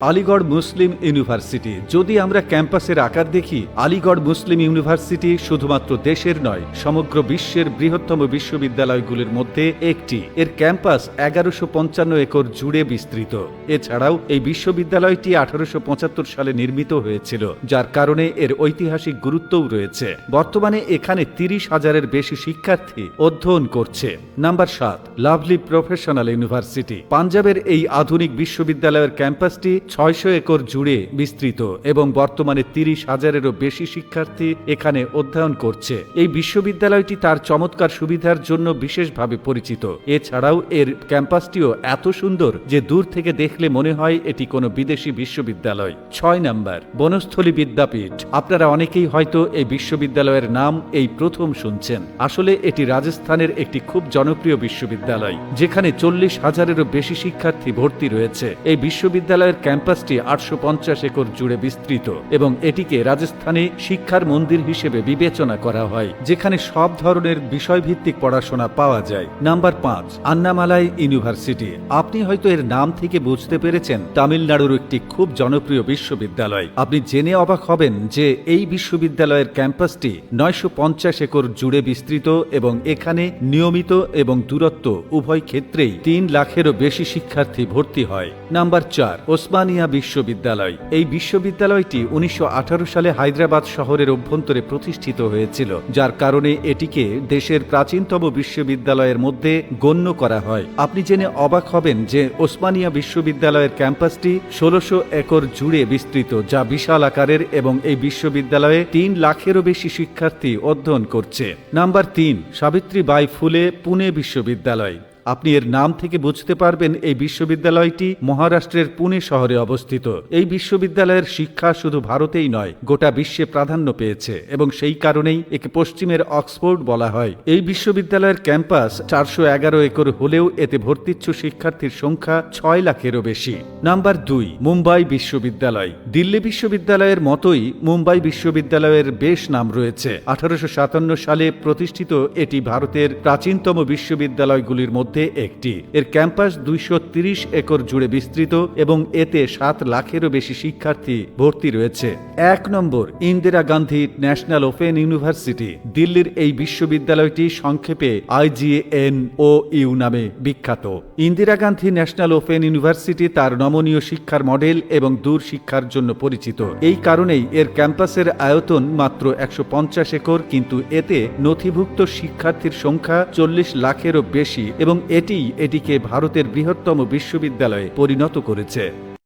আলিগড় মুসলিম university. যদি আমরা ক্যাম্পাসের আকার দেখি, আলিগড় মুসলিম ইউনিভার্সিটি শুধুমাত্র দেশের নয়, সমগ্র বিশ্বের বৃহত্তম বিশ্ববিদ্যালয়গুলির মধ্যে একটি। এর ক্যাম্পাস 1155 একর জুড়ে বিস্তৃত। এছাড়াও এই বিশ্ববিদ্যালয়টি 1875 সালে নির্মিত হয়েছিল, যার কারণে এর ঐতিহাসিক গুরুত্বও রয়েছে। বর্তমানে এখানে 30,000-এর বেশি শিক্ষার্থী অধ্যয়ন করছে। Number 7, lovely professional university. পাঞ্জাবের এই আধুনিক বিশ্ববিদ্যালয়ের ক্যাম্পাসটি 600 একর জুড়ে বিস্তৃত এবং বর্তমানে 30,000-এরও বেশি শিক্ষার্থী এখানে অধ্যয়ন করছে। এই বিশ্ববিদ্যালয়টি তার চমৎকার সুবিধার জন্য বিশেষভাবে পরিচিত। এছাড়াও এর ক্যাম্পাসটিও এত সুন্দর যে দূর থেকে দেখলে মনে হয় এটি কোনো বিদেশি বিশ্ববিদ্যালয়। 6 নাম্বার, বনস্থলী বিদ্যাপীঠ। আপনারা অনেকেই হয়তো এই বিশ্ববিদ্যালয়ের নাম এই প্রথম শুনছেন। আসলে এটি রাজস্থানের একটি খুব জনপ্রিয় বিশ্ববিদ্যালয়, যেখানে 40,000-এরও বেশি শিক্ষার্থী ভর্তি রয়েছে। এই বিশ্ববিদ্যালয়ের ক্যাম্পাসটি 850 একর জুড়ে বিস্তৃত এবং এটিকে রাজস্থানে শিক্ষার মন্দির হিসেবে বিবেচনা করা হয়, যেখানে সব ধরনের বিষয়ভিত্তিক পড়াশোনা পাওয়া যায়। Number 5, Annamalai university. আপনি হয়তো এর নাম থেকে বুঝতে পেরেছেন তামিলনাড়ুর একটি খুব জনপ্রিয় বিশ্ববিদ্যালয়। আপনি জেনে অবাক হবেন যে এই বিশ্ববিদ্যালয়ের ক্যাম্পাসটি 950 একর জুড়ে বিস্তৃত এবং এখানে নিয়মিত এবং দূরত্ব উভয় ক্ষেত্রেই 3 লাখেরও বেশি শিক্ষার্থী ভর্তি হয়। নাম্বার 4, ওসমানিয়া বিশ্ববিদ্যালয়। এই বিশ্ববিদ্যালয়টি 1918 সালে হায়দ্রাবাদ শহরের অভ্যন্তরে প্রতিষ্ঠিত হয়েছিল, যার কারণে এটিকে দেশের প্রাচীনতম বিশ্ববিদ্যালয়ের মধ্যে গণ্য করা হয়। আপনি জেনে অবাক হবেন যে ওসমানিয়া বিশ্ববিদ্যালয়ের ক্যাম্পাসটি 1600 একর জুড়ে বিস্তৃত, যা বিশাল আকারের এবং এই বিশ্ববিদ্যালয়ে 3 লাখেরও বেশি শিক্ষার্থী অধ্যয়ন করছে। নাম্বার 3, সাবিত্রীবাই ফুলে পুনে বিশ্ববিদ্যালয়। আপনি এর নাম থেকে বুঝতে পারবেন এই বিশ্ববিদ্যালয়টি মহারাষ্ট্রের পুনে শহরে অবস্থিত। এই বিশ্ববিদ্যালয়ের শিক্ষা শুধু ভারতেই নয়, গোটা বিশ্বে প্রাধান্য পেয়েছে এবং সেই কারণেই একে পশ্চিমের অক্সফোর্ড বলা হয়। এই বিশ্ববিদ্যালয়ের ক্যাম্পাস 411 একর হলেও এতে ভর্তিচ্ছু শিক্ষার্থীর সংখ্যা 6 লাখেরও বেশি। নাম্বার 2, মুম্বাই বিশ্ববিদ্যালয়। দিল্লি বিশ্ববিদ্যালয়ের মতোই মুম্বাই বিশ্ববিদ্যালয়ের বেশ নাম রয়েছে। 1857 সালে প্রতিষ্ঠিত এটি ভারতের প্রাচীনতম বিশ্ববিদ্যালয়গুলির মধ্যে একটি। এর ক্যাম্পাস 230 একর জুড়ে বিস্তৃত এবং এতে 7 লাখেরও বেশি শিক্ষার্থী ভর্তি রয়েছে। 1 নম্বর, Indira Gandhi National Open University. দিল্লির এই বিশ্ববিদ্যালয়টি সংক্ষেপে IGNOU নামে বিখ্যাত। Indira Gandhi National Open University তার নমনীয় শিক্ষার মডেল এবং দূর শিক্ষার জন্য পরিচিত। এই কারণেই এর ক্যাম্পাসের আয়তন মাত্র 150 একর, কিন্তু এতে নথিভুক্ত শিক্ষার্থীর সংখ্যা 40 লাখেরও বেশি এবং এটিকে ভারতের বৃহত্তম বিশ্ববিদ্যালয়ে পরিণত করেছে।